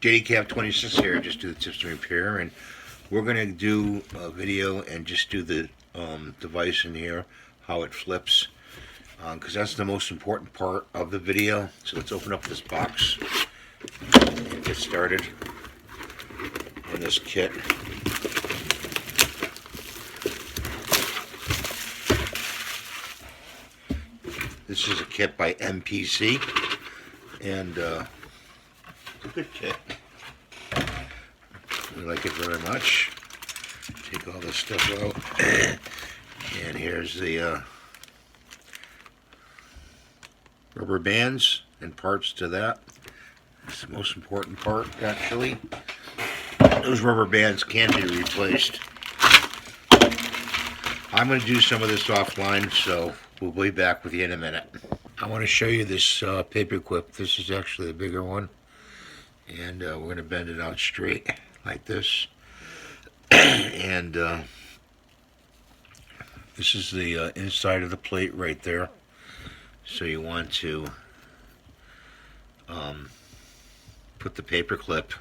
JDCAP26 here, just do the tips and repair, and we're going to do a video and just do the device in here, how it flips, because that's the most important part of the video. So let's open up this box and get started on this kit. This is a kit by MPC, and it's a good kit. We like it very much. Take all this stuff out, and here's the rubber bands and parts to that. It's the most important part, actually. Those rubber bands can be replaced. I'm going to do some of this offline, so we'll be back with you in a minute. I want to show you this paper clip. This is actually a bigger one, and we're going to bend it out straight like this. And this is the inside of the plate right there. So you want to put the paper clip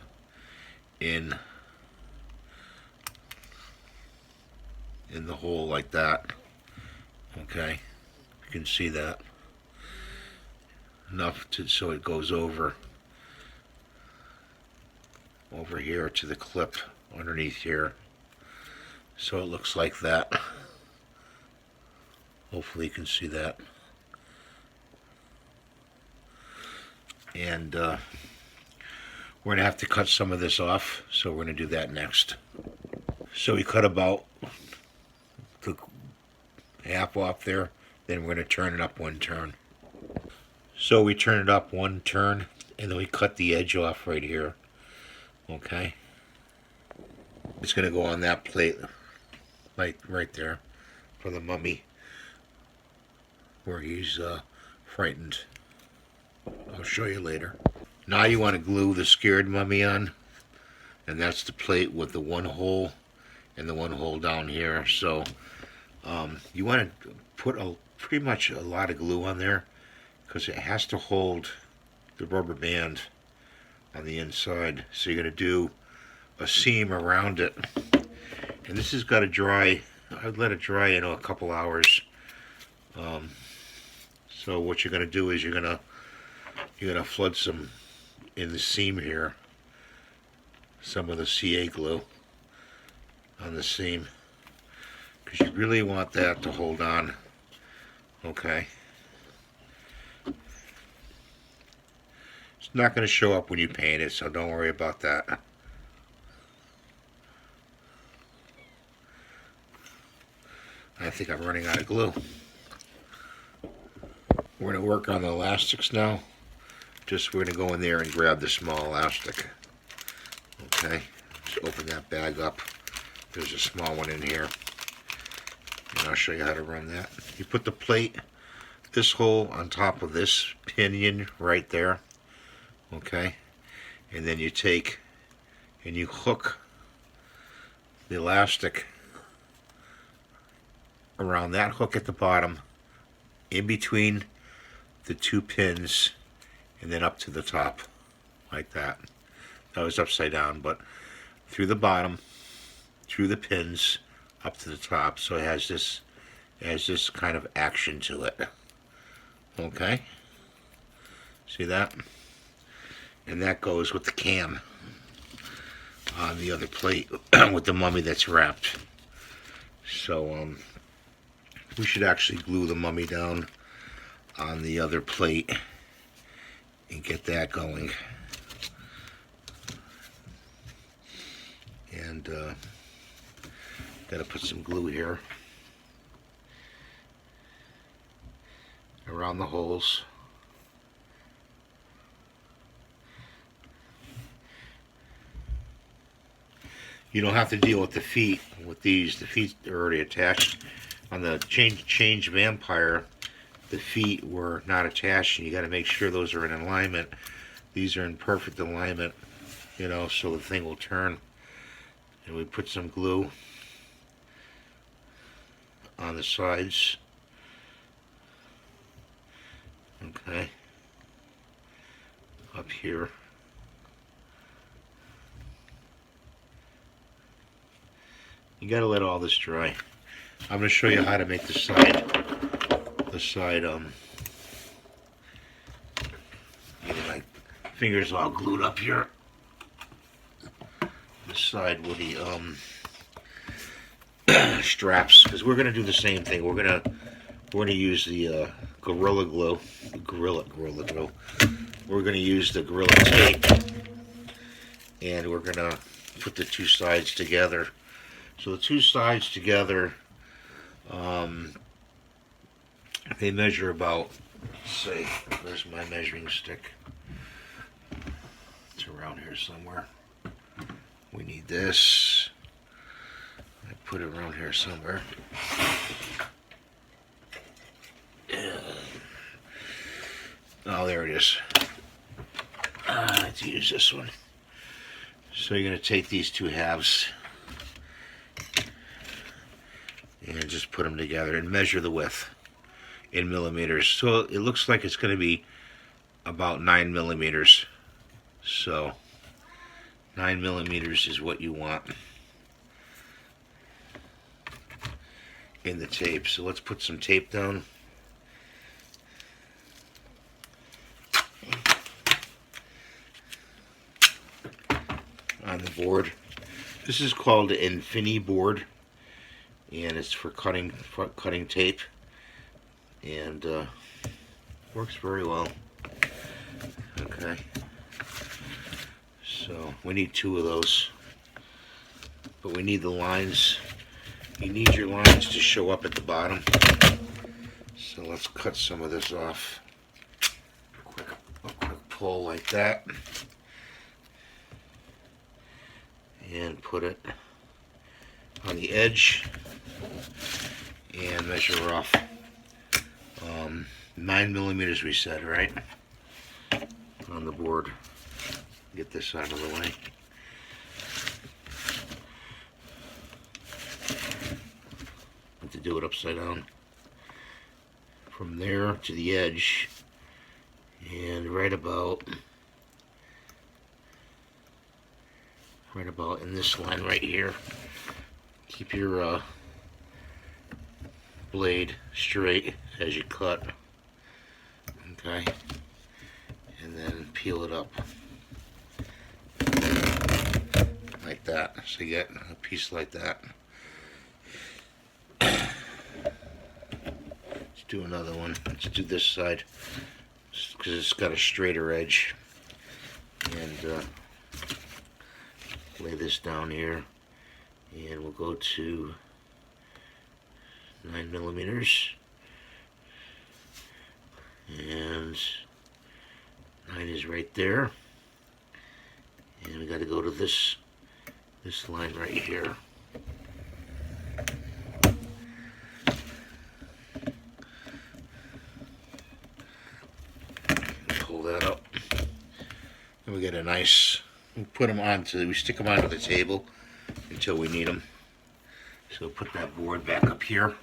in the hole like that. Okay, you can see that enough so it goes over here to the clip underneath here, so it looks like that. Hopefully you can see that. And we're going to have to cut some of this off, so we're going to do that next. So we cut about the half off there, then we're going to turn it up one turn. So we turn it up one turn, and then we cut the edge off right here. Okay, it's going to go on that plate, like right there, for the mummy, where he's frightened. I'll show you later. Now you want to glue the scared mummy on, and that's the plate with the one hole and the one hole down here. So you want to put pretty much a lot of glue on there, because it has to hold the rubber band on the inside. So you're going to do a seam around it, and this has got to dry. I'd let it dry a couple hours. So what you're going to do is you're going to flood some in the seam here, some of the CA glue on the seam, because you really want that to hold on. Okay, it's not going to show up when you paint it, so don't worry about that. I think I'm running out of glue. We're going to work on the elastics now. We're going to go in there and grab the small elastic. Okay, just open that bag up. There's a small one in here, and I'll show you how to run that. You put the plate, this hole on top of this pinion right there. Okay, and then you take and you hook the elastic around that hook at the bottom, in between the two pins, and then up to the top like that. That was upside down, but through the bottom, through the pins, up to the top, so it has this kind of action to it. Okay, see that? And that goes with the cam on the other plate with the mummy that's wrapped. So we should actually glue the mummy down on the other plate and get that going. And gotta put some glue here around the holes. You don't have to deal with the feet with these. The feet are already attached. On the change vampire, the feet were not attached, and you got to make sure those are in alignment. These are in perfect alignment, so the thing will turn. And we put some glue on the sides. Okay. Up here. You gotta let all this dry. I'm gonna show you how to make the side, getting my fingers all glued up here. The side woody, straps, because we're gonna do the same thing. We're gonna use the Gorilla Glue, Gorilla Glue. We're gonna use the Gorilla Tape, and we're gonna put the two sides together. So the two sides together, they measure about, say, where's my measuring stick? It's around here somewhere. We need this. I put it around here somewhere. Oh, there it is. I have to use this one. So you're going to take these two halves and just put them together and measure the width in millimeters. So it looks like it's going to be about 9 millimeters. So 9 millimeters is what you want in the tape. So let's put some tape down. On the board. This is called an Infini board, and it's for cutting tape, and works very well. Okay, so we need 2 of those, but we need the lines. You need your lines to show up at the bottom. So let's cut some of this off. A quick pull like that. And put it on the edge and measure off 9 millimeters, we said, right? On the board. Get this out of the way. Have to do it upside down. From there to the edge, and right about in this line right here. Keep your blade straight as you cut. Okay, and then peel it up like that, so you get a piece like that. Let's do another one. Let's do this side because it's got a straighter edge, and lay this down here, and we'll go to 9 millimeters, and 9 is right there, and we got to go to this line right here. Pull that up, and we get a nice. We stick them onto the table until we need them. So put that board back up here.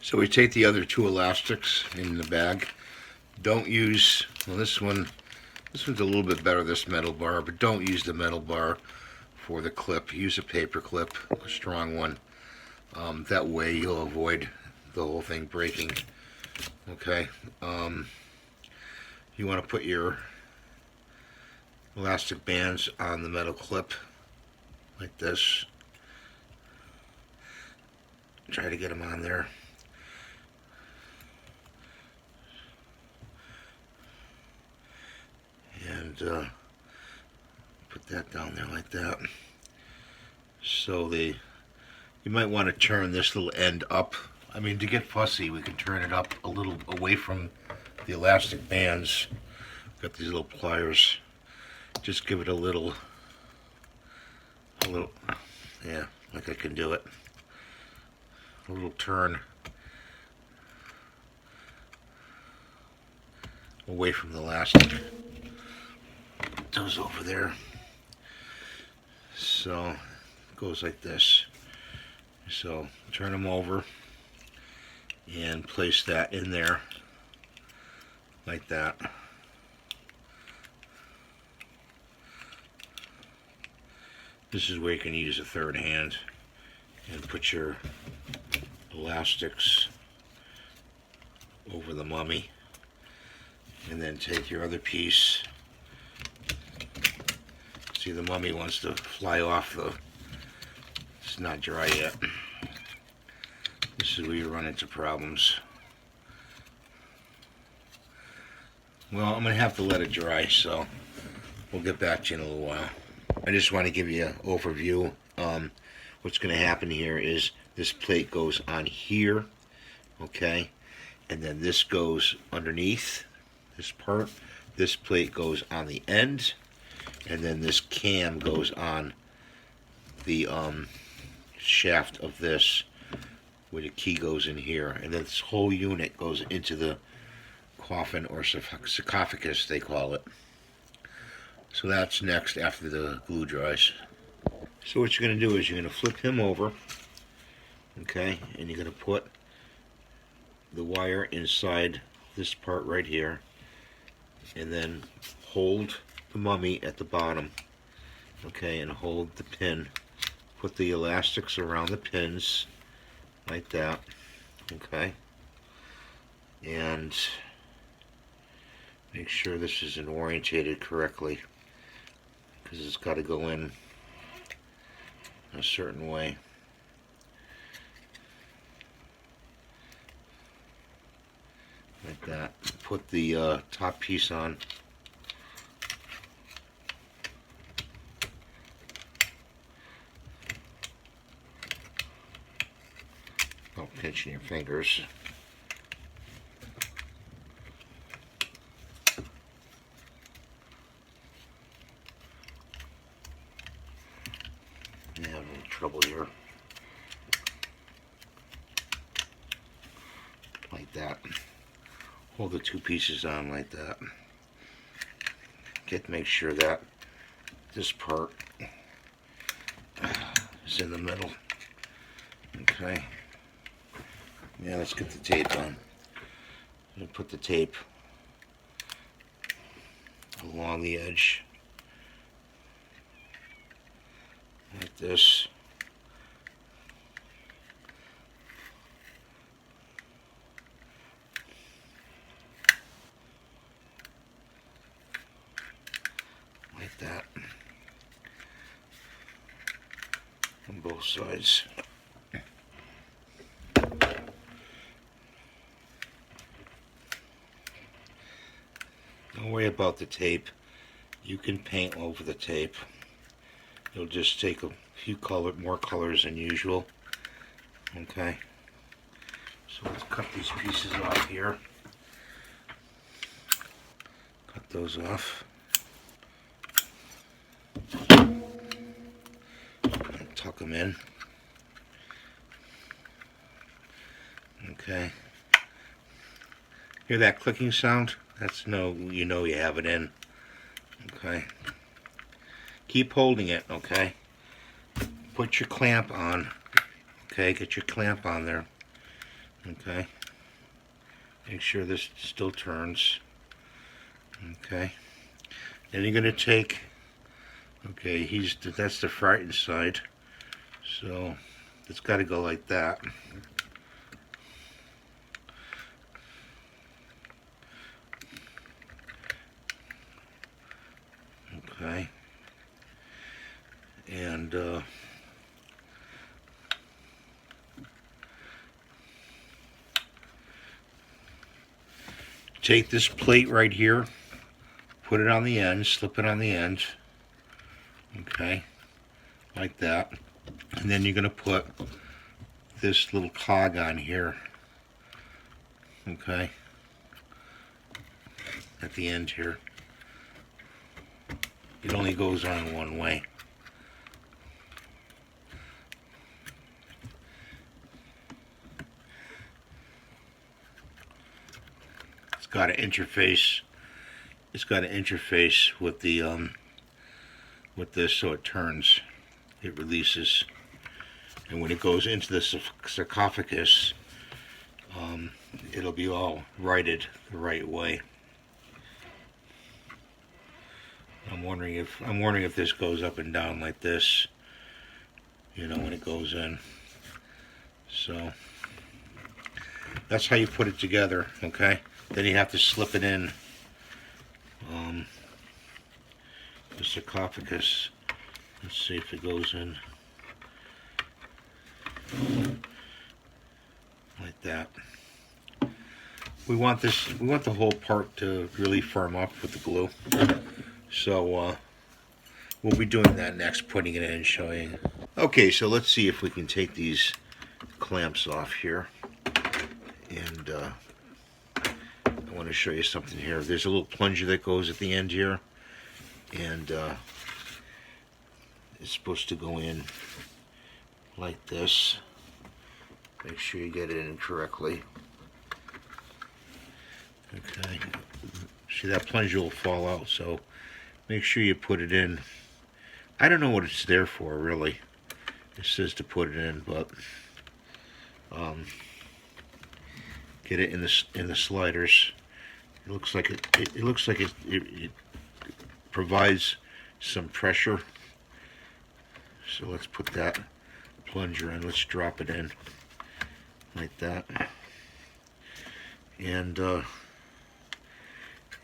So we take the other 2 elastics in the bag. Don't use, well, this one's a little bit better, this metal bar, but don't use the metal bar for the clip. Use a paper clip, a strong one. That way you'll avoid the whole thing breaking. Okay. You want to put your elastic bands on the metal clip like this. Try to get them on there. And put that down there like that. So you might want to turn this little end up. I mean, to get fussy, we can turn it up a little away from the elastic bands. Got these little pliers. Just give it a little, yeah, like I can do it. A little turn away from the elastic. Put those over there. So it goes like this. So turn them over and place that in there like that. This is where you can use a third hand and put your elastics over the mummy, and then take your other piece. See, the mummy wants to fly off the, it's not dry yet. This is where you run into problems. Well, I'm going to have to let it dry, so we'll get back to you in a little while. I just want to give you an overview. What's going to happen here is this plate goes on here, okay? And then this goes underneath this part. This plate goes on the end. And then this cam goes on the shaft of this, where the key goes in here. And then this whole unit goes into the coffin, or sarcophagus they call it. So that's next after the glue dries. So what you're going to do is you're going to flip him over, okay, and you're going to put the wire inside this part right here, and then hold the mummy at the bottom, okay, and hold the pin. Put the elastics around the pins like that, okay, and make sure this isn't orientated correctly, because it's got to go in a certain way. Like that. Put the top piece on. Don't pinch in your fingers. I have a little trouble here. Like that. Hold the two pieces on like that. Make sure that this part is in the middle. Okay. Yeah, let's get the tape on. I'm going to put the tape along the edge. Like this. Like that. On both sides. Don't worry about the tape. You can paint over the tape. You'll just take a few more colors than usual. Okay. So let's cut these pieces off here. Cut those off. And tuck them in. Okay. Hear that clicking sound? That's you know you have it in. Okay. Keep holding it, okay? Put your clamp on. Okay, get your clamp on there. Okay. Make sure this still turns. Okay. Then you're gonna take, okay, that's the frightened side. So it's gotta go like that. Okay. And take this plate right here, put it on the end, slip it on the end, okay, like that, and then you're going to put this little cog on here, okay, at the end here. It only goes on one way. It's got an interface. It's got an interface with the with this, so it turns. It releases, and when it goes into the sarcophagus, it'll be all righted the right way. I'm wondering if this goes up and down like this. you know, when it goes in. So that's how you put it together, okay? Then you have to slip it in the sarcophagus. Let's see if it goes in like that. We want the whole part to really firm up with the glue. So we'll be doing that next, putting it in and showing. Okay, so let's see if we can take these clamps off here. And I want to show you something here. There's a little plunger that goes at the end here. And it's supposed to go in like this. Make sure you get it in correctly. Okay. See, that plunger will fall out, so make sure you put it in. I don't know what it's there for, really. It says to put it in, but get it in the sliders. It looks like it provides some pressure. So let's put that plunger in. Let's drop it in like that. And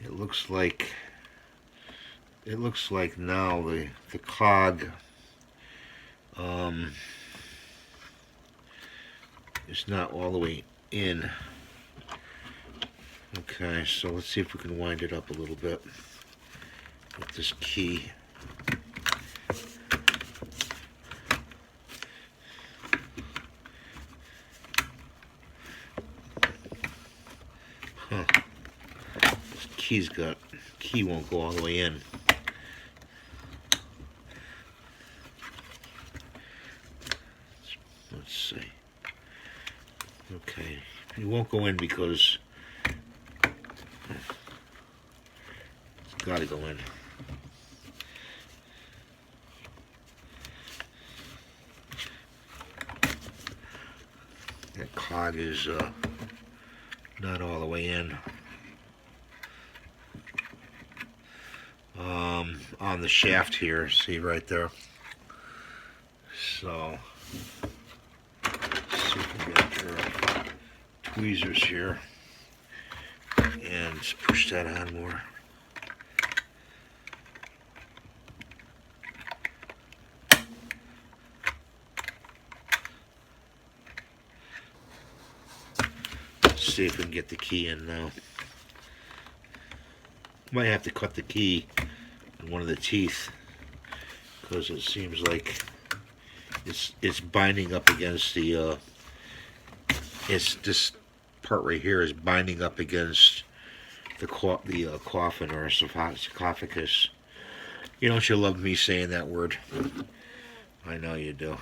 it looks like now the cog is not all the way in. Okay, so let's see if we can wind it up a little bit with this key. Huh. This key won't go all the way in. Let's see. Okay, it won't go in because it's got to go in. That cog is not all the way in. On the shaft here, see right there. So, let's see if we get your tweezers here and just push that on more. Let's see if we can get the key in now. Might have to cut the key in one of the teeth because it seems like it's binding up against the this part right here is binding up against the coffin or sarcophagus. You don't you love me saying that word? I know you do.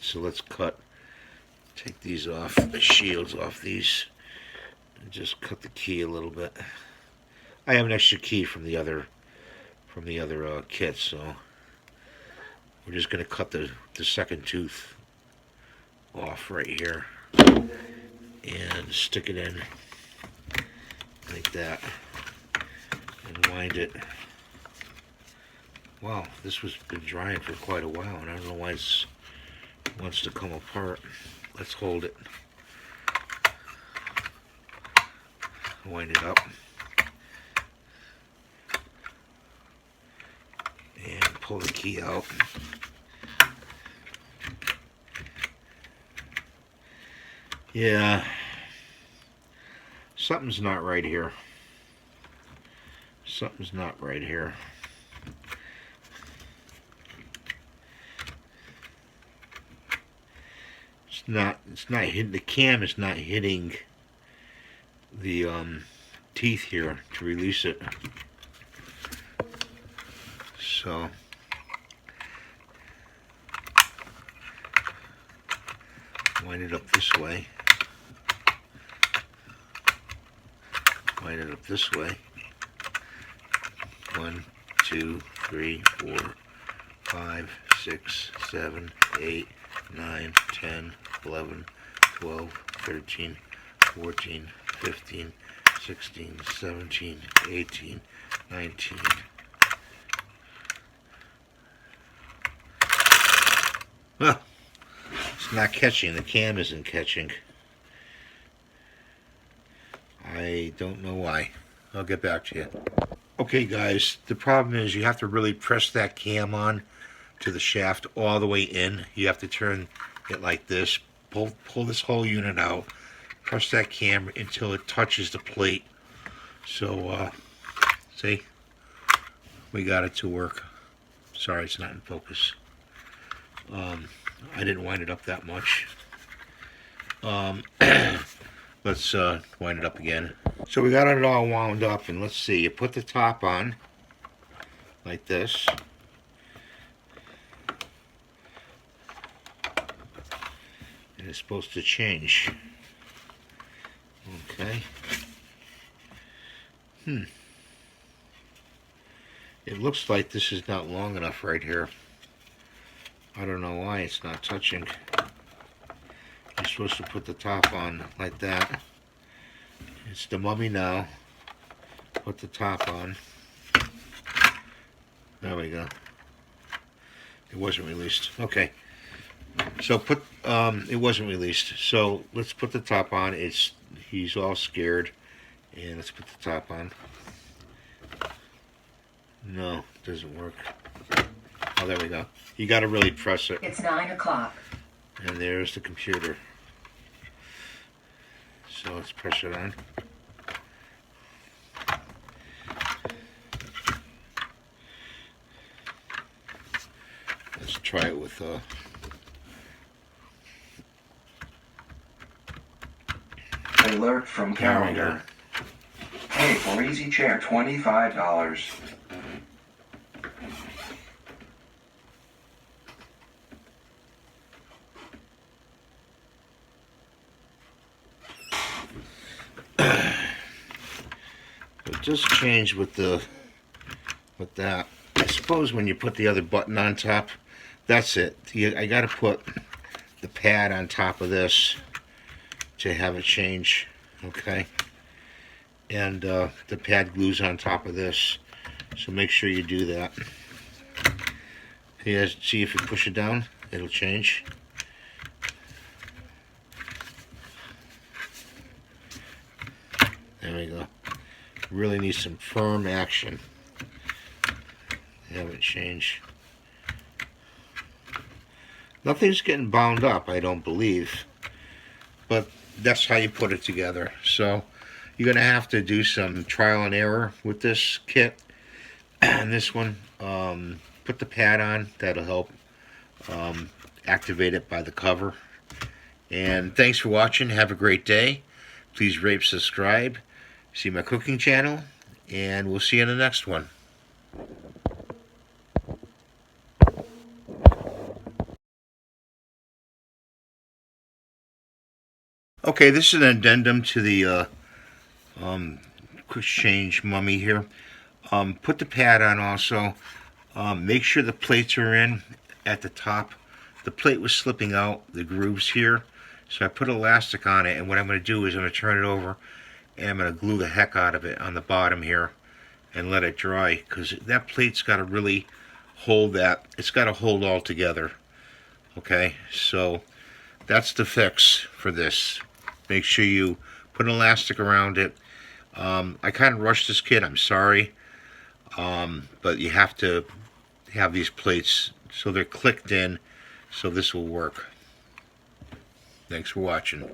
So let's take these off, the shields off these, and just cut the key a little bit. I have an extra key from the other kit, so we're just going to cut the second tooth off right here and stick it in like that and wind it. Wow, this has been drying for quite a while, and I don't know why it wants to come apart. Let's hold it. Wind it up. And pull the key out. Yeah, something's not right here. Something's not right here. It's not hitting, the cam is not hitting the teeth here to release it. So wind it up this way. Wind it up this way. 1, 2, 3, 4, 5, 6, 7, 8, 9, 10, 11, 12, 13, 14, 15, 16, 17, 18, 19. Well, it's not catching. The cam isn't catching. I don't know why. I'll get back to you. Okay, guys, the problem is you have to really press that cam on to the shaft all the way in. You have to turn it like this. Pull this whole unit out. Press that cam until it touches the plate. So, see? We got it to work. Sorry, it's not in focus. I didn't wind it up that much. Let's wind it up again. So we got it all wound up, and let's see. You put the top on like this. And it's supposed to change. Okay. It looks like this is not long enough right here. I don't know why it's not touching. You're supposed to put the top on like that. It's the mummy now. Put the top on. There we go. It wasn't released. Okay. So it wasn't released. So let's put the top on. He's all scared. And let's put the top on. No, it doesn't work. Oh, there we go. You got to really press it. It's 9 o'clock. And there's the computer. So let's press it on. Let's try it with Alert from calendar. Hey, for easy chair, $25. It just changed with that. I suppose when you put the other button on top, that's it. I got to put the pad on top of this to have it change. Okay. And the pad glues on top of this, so make sure you do that. Yeah, see, if you push it down, it'll change. There we go. Really needs some firm action. Have it change. Nothing's getting bound up, I don't believe, but that's how you put it together. So you're going to have to do some trial and error with this kit. And this one, put the pad on. That'll help activate it by the cover. And thanks for watching. Have a great day. Please rate, subscribe, see my cooking channel, and we'll see you in the next one. Okay, this is an addendum to the quick change mummy here. Put the pad on also. Make sure the plates are in at the top. The plate was slipping out, the grooves here. So I put elastic on it, and what I'm going to do is I'm going to turn it over, and I'm going to glue the heck out of it on the bottom here and let it dry, because that plate's got to really hold that. It's got to hold all together. Okay, so that's the fix for this. Make sure you put an elastic around it. I kind of rushed this kit, I'm sorry. But you have to have these plates so they're clicked in, so this will work. Thanks for watching.